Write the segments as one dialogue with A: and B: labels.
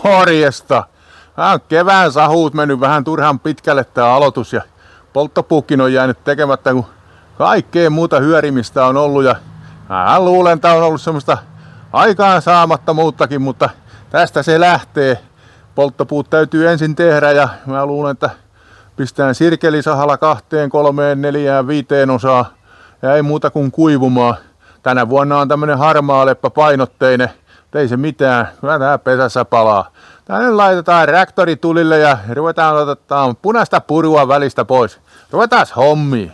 A: Morjesta! Kevään sahuut mennyt vähän turhan pitkälle tää aloitus ja polttopuukin on jäänyt tekemättä, kun kaikkea muuta hyörimistä on ollut ja mä luulen, että on ollut semmoista aikaan saamattomuuttakin, mutta tästä se lähtee. Polttopuut täytyy ensin tehdä ja mä luulen, että pistään sirkelisahalla 2, 3, 4, 5 osaa ja ei muuta kuin kuivumaan. Tänä vuonna on tämmönen harmaa leppä painotteinen, ei se mitään, kyllä tää pesässä palaa. Tänne laitetaan traktori tulille ja ruvetaan otetaan punaista purua välistä pois. Ruvetaan hommiin.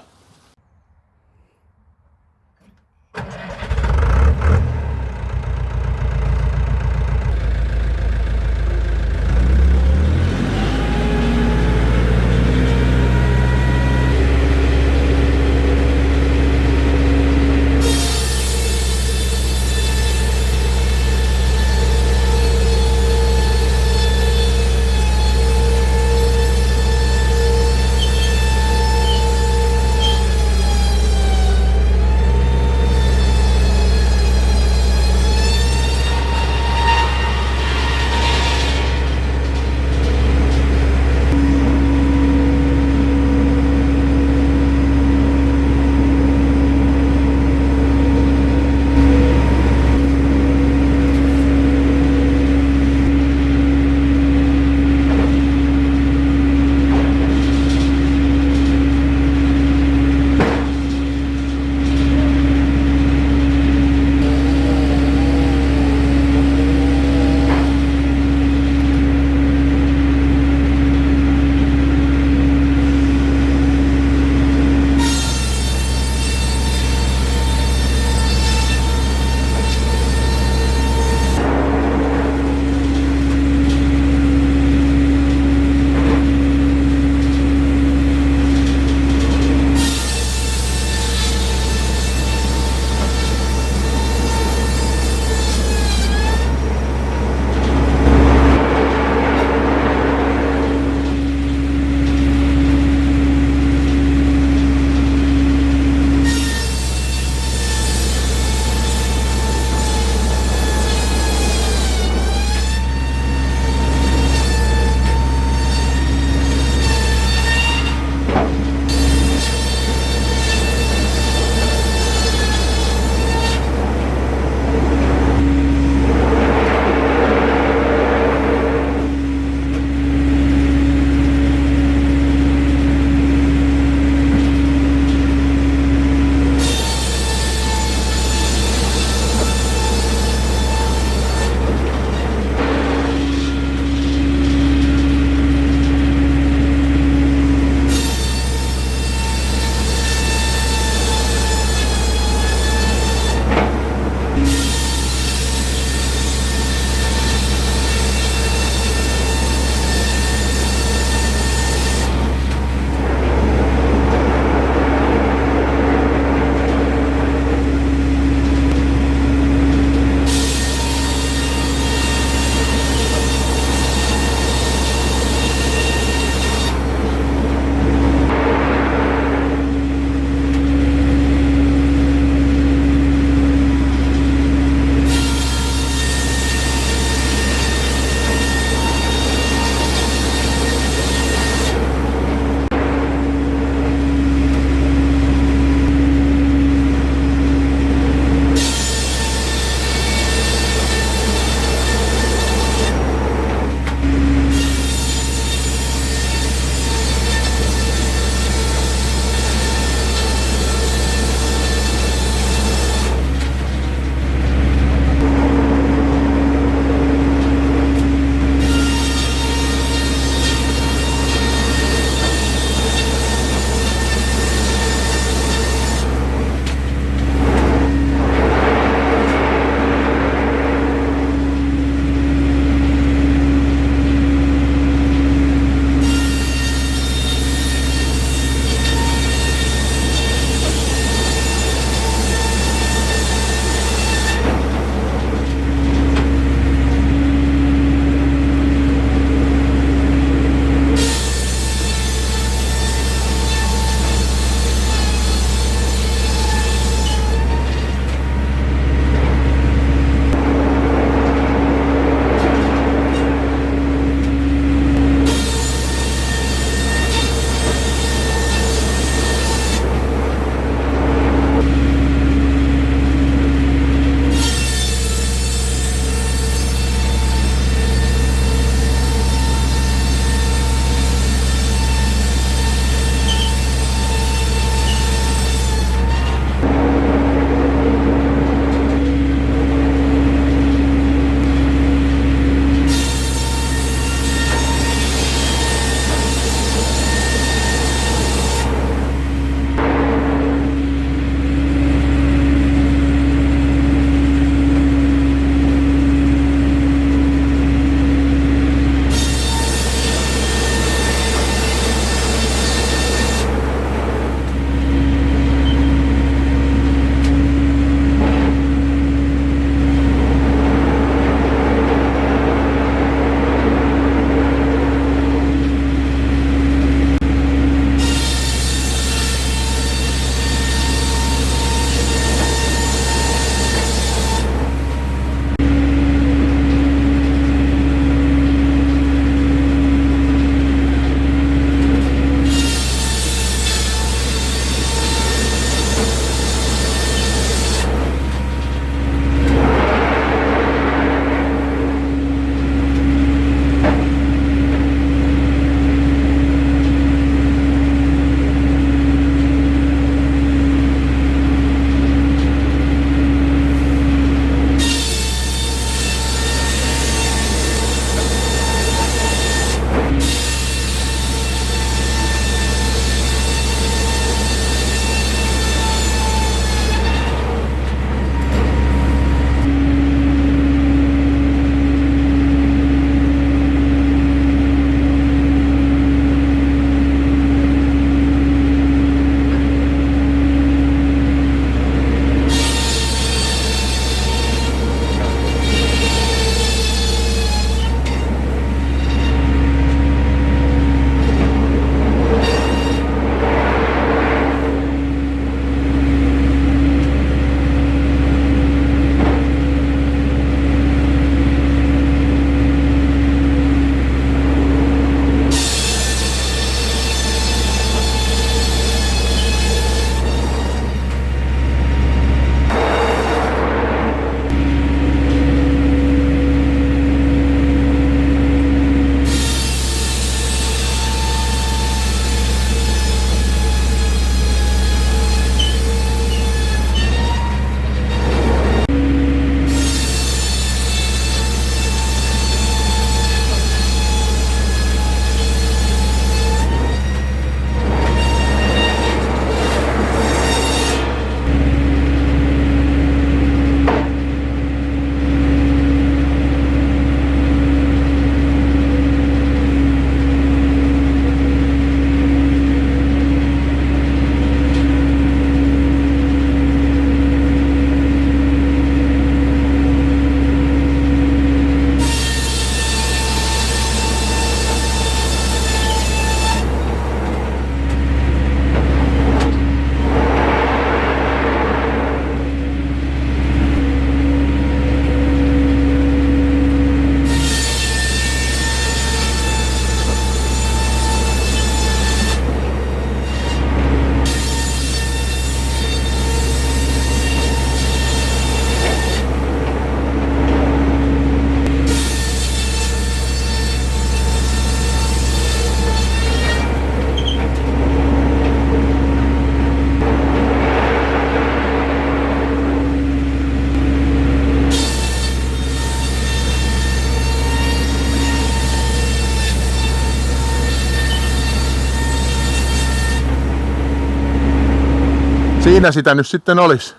A: Siinä sitä nyt sitten olisi.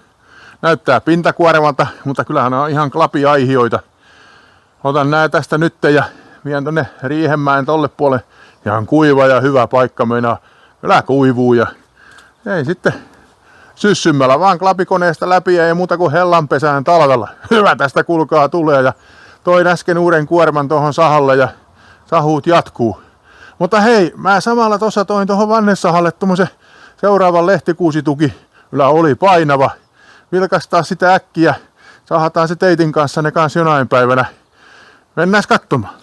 A: Näyttää pintakuorevalta, mutta kyllähän on ihan klapiaihioita. Otan nää tästä nyt ja vien tonne Riihenmäen tolle puolelle. Ihan kuiva ja hyvä paikka meinaa. Kyllä kuivuu ja ei sitten syssymmällä vaan klapikoneesta läpi ja ei muuta kuin hellanpesään talvella. Hyvä tästä kulkaa tulee ja toin äsken uuden kuorman tuohon sahalle ja sahuut jatkuu. Mutta hei, mä samalla tossa toin tuohon vannesahalle tommosen seuraavan lehtikuusituki. Kyllä oli painava. Vilkastaa sitä äkkiä. Sahataan se teitin kanssa ne kanssa jonain päivänä. Mennään katsomaan.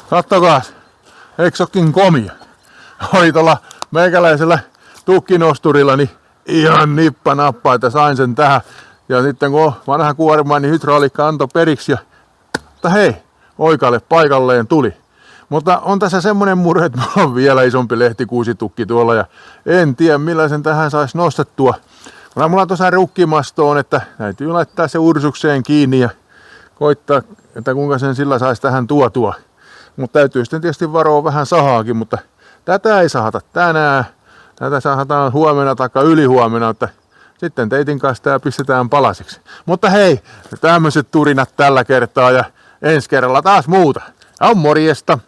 A: Kattokaas. Eikö ookin komia? Oli tuolla meikäläisellä tukkinosturilla niin ihan nippanappa, että sain sen tähän. Ja sitten kun on vanha kuorma, niin hydrauliikka antoi periksi. Mutta hei, oikalle paikalleen tuli. Mutta on tässä semmonen murhe, että mulla on vielä isompi lehtikuusitukki tuolla ja en tiedä millä sen tähän saisi nostettua. Mulla on tuossa rukkimastoon, että täytyy laittaa se ursukseen kiinni ja koittaa, että kuinka sen sillä saisi tähän tuotua. Mutta täytyy sitten tietysti varoa vähän sahaakin, mutta tätä ei sahata tänään. Tätä sahataan huomenna tai ylihuomenna, että sitten teitin kanssa tää pistetään palasiksi. Mutta hei, tämmöiset turinat tällä kertaa ja ensi kerralla taas muuta. On morjesta!